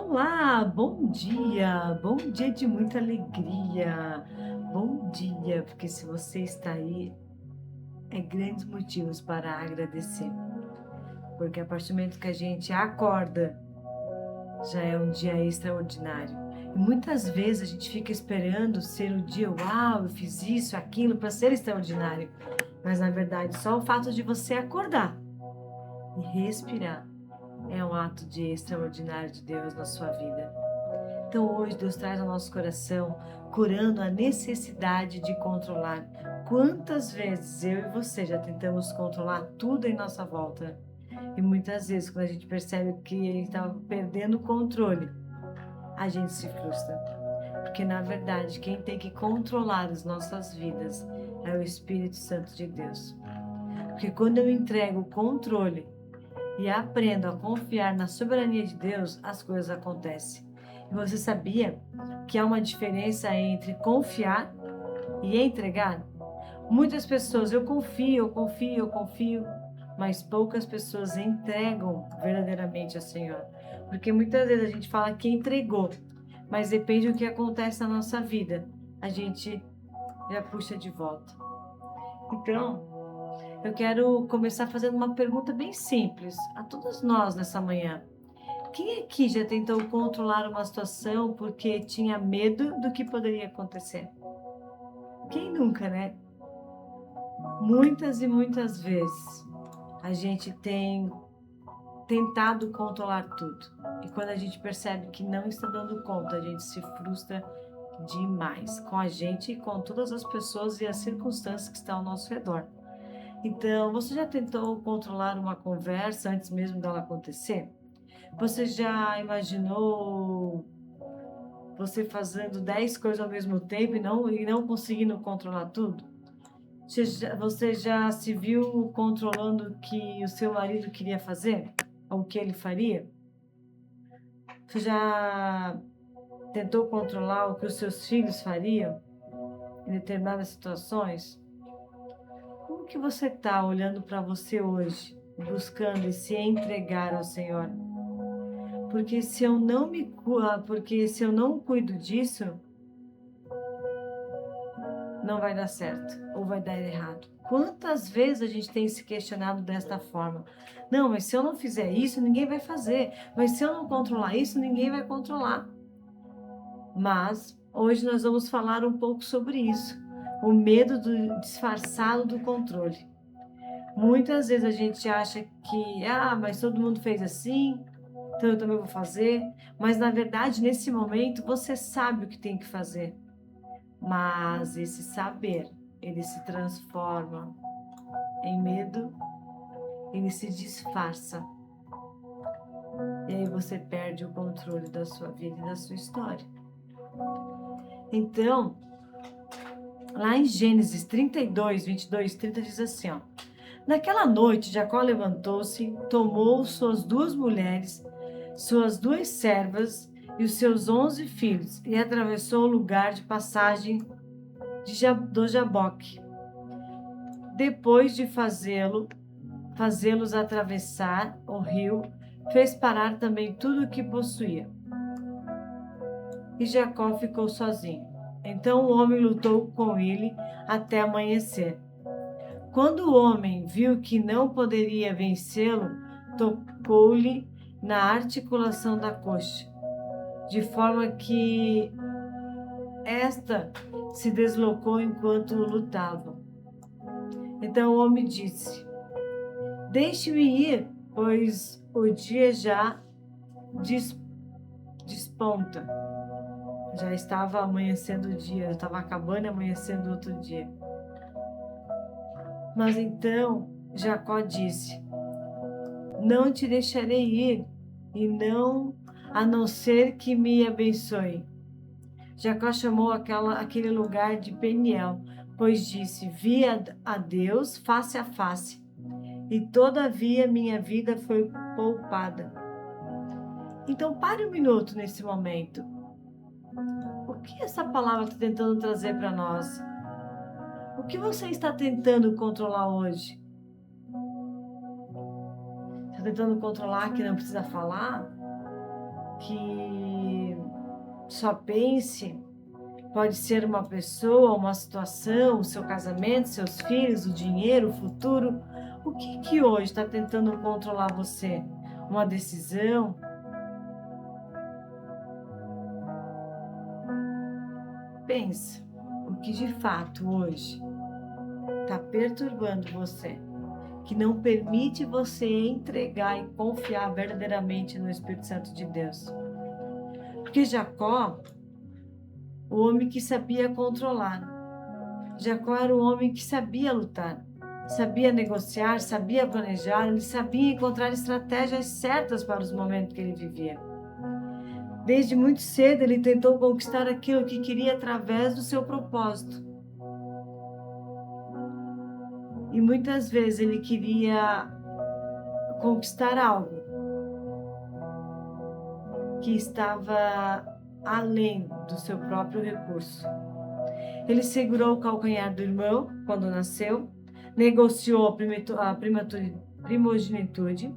Olá, bom dia de muita alegria, bom dia, porque se você está aí, é grandes motivos para agradecer, porque a partir do momento que a gente acorda, já é um dia extraordinário. E muitas vezes a gente fica esperando ser o dia, uau, eu fiz isso, aquilo, para ser extraordinário, mas na verdade, só o fato de você acordar e respirar é um ato de extraordinário de Deus na sua vida. Então hoje Deus traz ao nosso coração, curando a necessidade de controlar. Quantas vezes eu e você já tentamos controlar tudo em nossa volta? E muitas vezes, quando a gente percebe que ele está perdendo o controle, a gente se frustra. Porque na verdade, quem tem que controlar as nossas vidas é o Espírito Santo de Deus. Porque quando eu entrego o controle e aprendo a confiar na soberania de Deus, as coisas acontecem. E você sabia que há uma diferença entre confiar e entregar? Muitas pessoas, eu confio, mas poucas pessoas entregam verdadeiramente ao Senhor. Porque muitas vezes a gente fala que entregou, mas depende do que acontece na nossa vida, a gente já puxa de volta. Então, eu quero começar fazendo uma pergunta bem simples a todos nós nessa manhã. Quem aqui já tentou controlar uma situação porque tinha medo do que poderia acontecer? Quem nunca, né? Muitas e muitas vezes a gente tem tentado controlar tudo. E quando a gente percebe que não está dando conta, a gente se frustra demais com a gente e com todas as pessoas e as circunstâncias que estão ao nosso redor. Então, você já tentou controlar uma conversa antes mesmo dela acontecer? Você já imaginou você fazendo 10 coisas ao mesmo tempo e não conseguindo controlar tudo? Você já se viu controlando o que o seu marido queria fazer? Ou o que ele faria? Você já tentou controlar o que os seus filhos fariam em determinadas situações? Como que você está olhando para você hoje, buscando se entregar ao Senhor? Porque se eu não cuido disso, não vai dar certo ou vai dar errado. Quantas vezes a gente tem se questionado desta forma? Não, mas se eu não fizer isso, ninguém vai fazer. Mas se eu não controlar isso, ninguém vai controlar. Mas hoje nós vamos falar um pouco sobre isso. O medo disfarçado do controle. Muitas vezes a gente acha que, mas todo mundo fez assim, então eu também vou fazer. Mas na verdade, nesse momento, você sabe o que tem que fazer. Mas esse saber, ele se transforma em medo, ele se disfarça. E aí você perde o controle da sua vida e da sua história. Então, lá em Gênesis 32, 22, 30 diz assim, ó. Naquela noite, Jacó levantou-se, tomou suas 2 mulheres, suas 2 servas e os seus 11 filhos e atravessou o lugar de passagem do Jaboque. Depois de fazê-los atravessar o rio, fez parar também tudo o que possuía. E Jacó ficou sozinho. Então o homem lutou com ele até amanhecer. Quando o homem viu que não poderia vencê-lo, tocou-lhe na articulação da coxa, de forma que esta se deslocou enquanto lutavam. Então o homem disse: Deixe-me ir, pois o dia já desponta. Já estava amanhecendo o dia, já estava acabando e amanhecendo outro dia. Mas então Jacó disse: Não te deixarei ir, a não ser que me abençoe. Jacó chamou aquele lugar de Peniel, pois disse: Vi a Deus face a face, e todavia minha vida foi poupada. Então pare um minuto nesse momento. O que essa palavra está tentando trazer para nós? O que você está tentando controlar hoje? Está tentando controlar que não precisa falar? que só pense, pode ser uma pessoa, uma situação, o seu casamento, seus filhos, o dinheiro, o futuro. O que hoje está tentando controlar você? Uma decisão? Pensa, o que de fato hoje está perturbando você, que não permite você entregar e confiar verdadeiramente no Espírito Santo de Deus. Porque Jacó, o homem que sabia controlar, Jacó era um homem que sabia lutar, sabia negociar, sabia planejar, ele sabia encontrar estratégias certas para os momentos que ele vivia. Desde muito cedo ele tentou conquistar aquilo que queria através do seu propósito. E muitas vezes ele queria conquistar algo que estava além do seu próprio recurso. Ele segurou o calcanhar do irmão quando nasceu, negociou a primogenitude,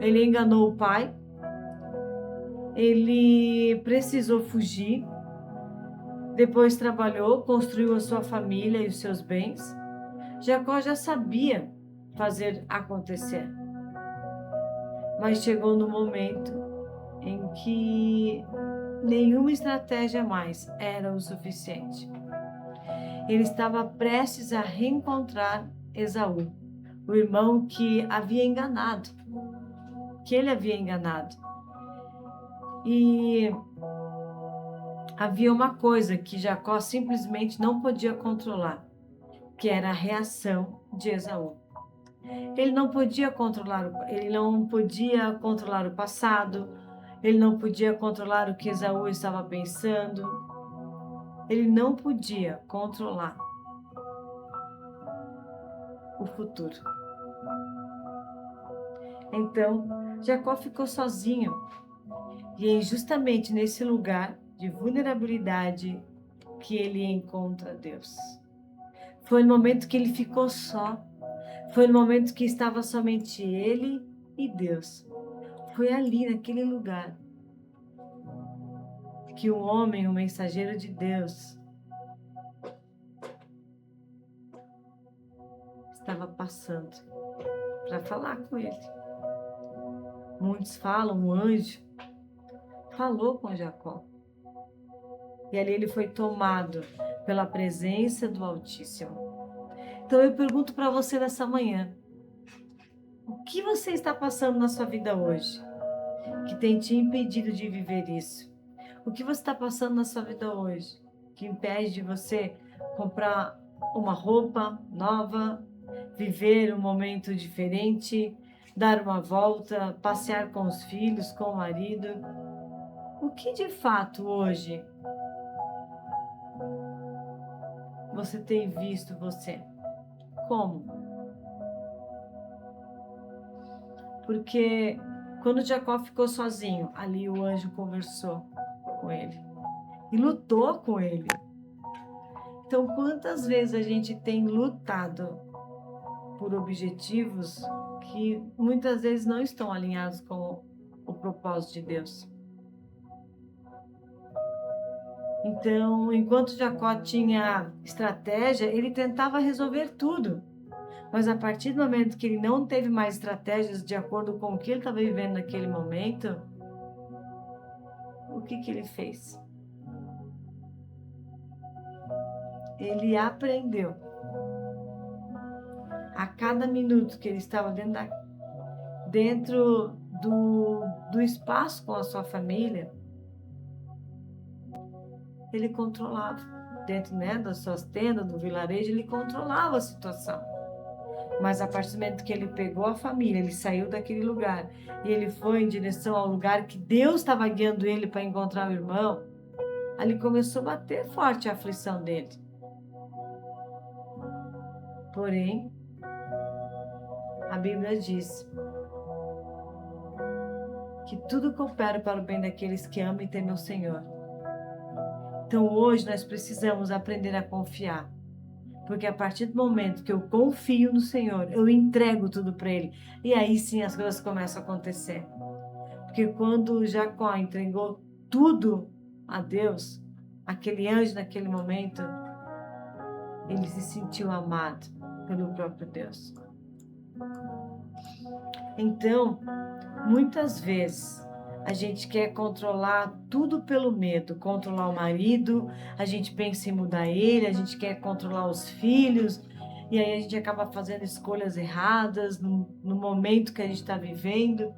ele enganou o pai, ele precisou fugir, depois trabalhou, construiu a sua família e os seus bens. Jacó já sabia fazer acontecer, mas chegou no momento em que nenhuma estratégia mais era o suficiente. Ele estava prestes a reencontrar Esaú, o irmão que havia enganado, que ele havia enganado. E havia uma coisa que Jacó simplesmente não podia controlar, que era a reação de Esaú. Ele não podia controlar o passado, ele não podia controlar o que Esaú estava pensando, ele não podia controlar o futuro. Então, Jacó ficou sozinho, e é justamente nesse lugar de vulnerabilidade que ele encontra Deus. Foi no momento que ele ficou só, foi no momento que estava somente ele e Deus. Foi ali, naquele lugar, que um homem, um mensageiro de Deus, estava passando para falar com ele. Muitos falam, um anjo falou com Jacó. E ali ele foi tomado pela presença do Altíssimo. Então eu pergunto para você nessa manhã, o que você está passando na sua vida hoje que tem te impedido de viver isso? O que você está passando na sua vida hoje que impede de você comprar uma roupa nova, viver um momento diferente, dar uma volta, passear com os filhos, com o marido? O que de fato hoje você tem visto você? Como? Porque quando Jacó ficou sozinho, ali o anjo conversou com ele e lutou com ele. Então, quantas vezes a gente tem lutado por objetivos que muitas vezes não estão alinhados com o propósito de Deus? Então, enquanto Jacó tinha estratégia, ele tentava resolver tudo. Mas a partir do momento que ele não teve mais estratégias de acordo com o que ele estava vivendo naquele momento, o que ele fez? Ele aprendeu. A cada minuto que ele estava dentro do espaço com a sua família, ele controlava. Dentro, das suas tendas, do vilarejo, ele controlava a situação. Mas a partir do momento que ele pegou a família, ele saiu daquele lugar e ele foi em direção ao lugar que Deus estava guiando ele para encontrar o irmão, ali começou a bater forte a aflição dele. Porém, a Bíblia diz que tudo coopera para o bem daqueles que amam e temem o Senhor. Então hoje nós precisamos aprender a confiar. Porque a partir do momento que eu confio no Senhor, eu entrego tudo para Ele. E aí sim as coisas começam a acontecer. Porque quando Jacó entregou tudo a Deus, aquele anjo naquele momento, ele se sentiu amado pelo próprio Deus. Então, muitas vezes, a gente quer controlar tudo pelo medo, controlar o marido, a gente pensa em mudar ele, a gente quer controlar os filhos, e aí a gente acaba fazendo escolhas erradas no momento que a gente está vivendo,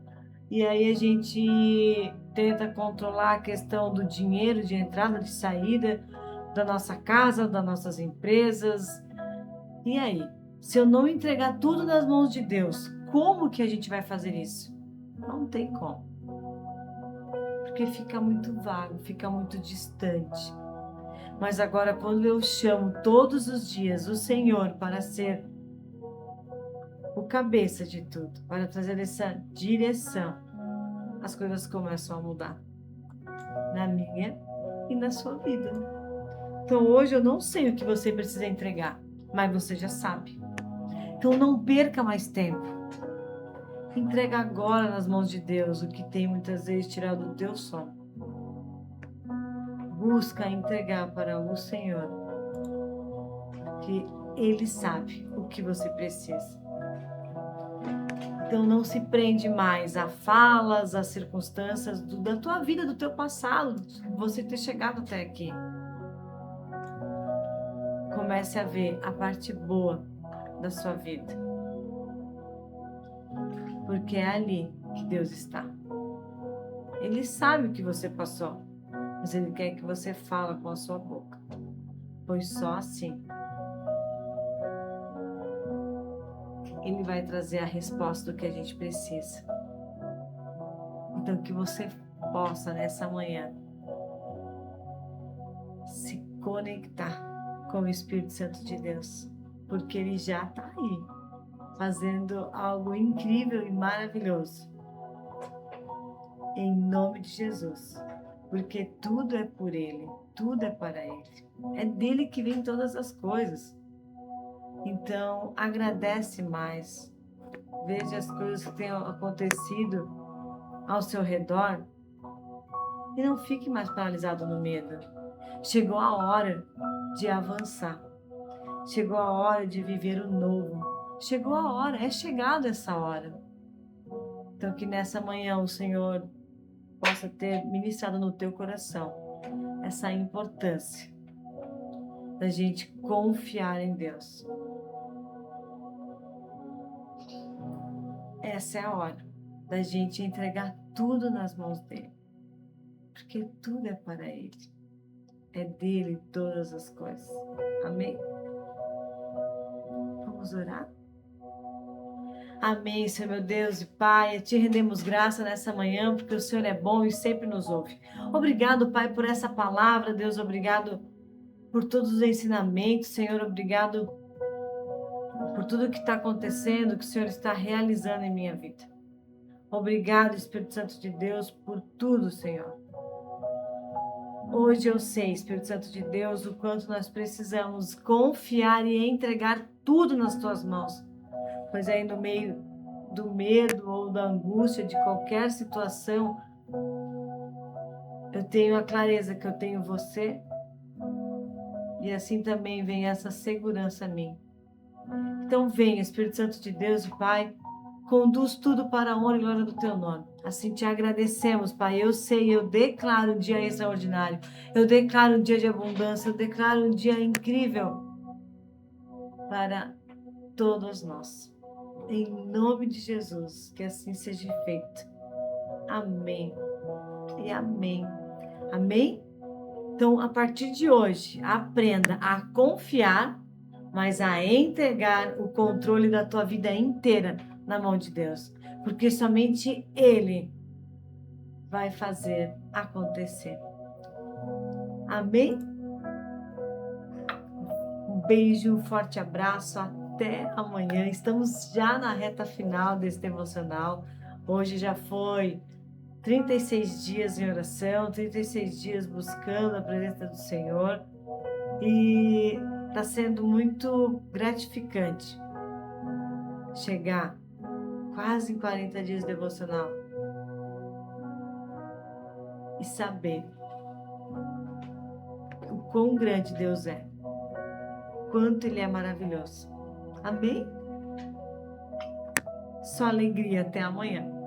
e aí a gente tenta controlar a questão do dinheiro, de entrada, de saída, da nossa casa, das nossas empresas. E aí, se eu não entregar tudo nas mãos de Deus, como que a gente vai fazer isso? Não tem como. Porque fica muito vago, fica muito distante. Mas agora, quando eu chamo todos os dias o Senhor para ser o cabeça de tudo, para trazer essa direção, as coisas começam a mudar na minha e na sua vida. Então, hoje eu não sei o que você precisa entregar, mas você já sabe. Então, não perca mais tempo. Entrega agora nas mãos de Deus o que tem muitas vezes tirado o teu sono. Busca entregar para o Senhor, que Ele sabe o que você precisa. Então não se prende mais a falas, a circunstâncias da tua vida, do teu passado, de você ter chegado até aqui. Comece a ver a parte boa da sua vida. Porque é ali que Deus está. Ele sabe o que você passou, mas Ele quer que você fale com a sua boca. Pois só assim Ele vai trazer a resposta do que a gente precisa. Então que você possa nessa manhã se conectar com o Espírito Santo de Deus, porque Ele já está aí, fazendo algo incrível e maravilhoso. Em nome de Jesus, porque tudo é por Ele, tudo é para Ele. É dele que vem todas as coisas. Então, agradece mais. Veja as coisas que têm acontecido ao seu redor e não fique mais paralisado no medo. Chegou a hora de avançar. Chegou a hora de viver o novo. Chegou a hora, é chegada essa hora. Então que nessa manhã o Senhor possa ter ministrado no teu coração essa importância da gente confiar em Deus. Essa é a hora da gente entregar tudo nas mãos dele. Porque tudo é para ele. É dele todas as coisas. Amém? Vamos orar? Amém, Senhor meu Deus e Pai. Te rendemos graça nessa manhã, porque o Senhor é bom e sempre nos ouve. Obrigado, Pai, por essa palavra, Deus. Obrigado por todos os ensinamentos, Senhor. Obrigado por tudo que está acontecendo, que o Senhor está realizando em minha vida. Obrigado, Espírito Santo de Deus, por tudo, Senhor. Hoje eu sei, Espírito Santo de Deus, o quanto nós precisamos confiar e entregar tudo nas tuas mãos. Pois aí no meio do medo ou da angústia de qualquer situação, eu tenho a clareza que eu tenho você e assim também vem essa segurança a mim. Então vem, Espírito Santo de Deus e Pai, conduz tudo para a honra e glória do teu nome. Assim te agradecemos, Pai. Eu sei, eu declaro um dia extraordinário. Eu declaro um dia de abundância. Eu declaro um dia incrível para todos nós. Em nome de Jesus, que assim seja feito. Amém e amém. Amém? Então, a partir de hoje, aprenda a confiar, mas a entregar o controle da tua vida inteira na mão de Deus. Porque somente Ele vai fazer acontecer. Amém? Um beijo, um forte abraço, até amanhã. Estamos já na reta final desse devocional. Hoje já foi 36 dias em oração, 36 dias buscando a presença do Senhor. E está sendo muito gratificante chegar quase em 40 dias de devocional. e saber o quão grande Deus é, quanto Ele é maravilhoso. Amém? Só alegria. Até amanhã.